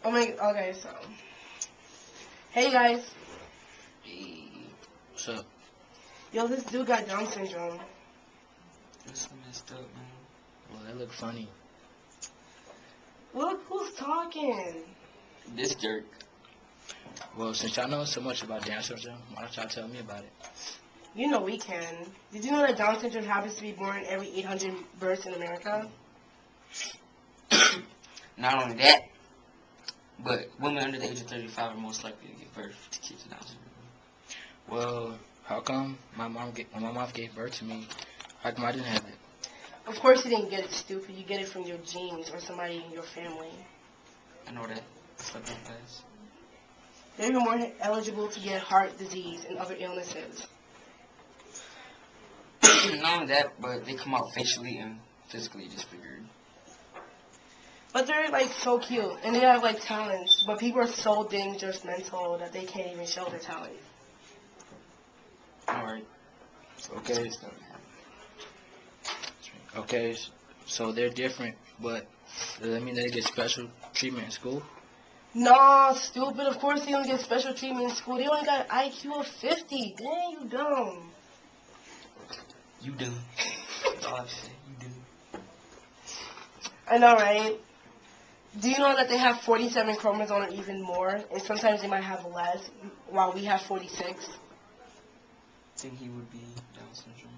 Oh my, okay, so. Hey guys. Hey, what's up? Yo, this dude got Down syndrome. That's messed up, man. Well, that look funny. Look who's talking. This jerk. Well, since y'all know so much about Down syndrome, why don't y'all tell me about it? You know we can. Did you know that Down syndrome happens to be born every 800 births in America? Not only that, but women under the age of 35 are most likely to give birth to kids with Down syndrome. Well, how come when my mom gave birth to me, how come I didn't have it? Of course you didn't get it, stupid. You get it from your genes or somebody in your family. I know that. Fuck that class. They're even more eligible to get heart disease and other illnesses. Not only that, but they come out facially and physically disfigured. But they're like so cute and they have like talents. But people are so dang judgmental that they can't even show their talent. Alright. Okay. Okay, so they're different, but does that mean they get special treatment in school? Nah, stupid. Of course they don't get special treatment in school. They only got an IQ of 50. Dang, you dumb. You dumb. That's all I have to say. You dumb. I know, right? Do you know that they have 47 chromosomes or even more? And sometimes they might have less, while we have 46. I think he would be Down syndrome.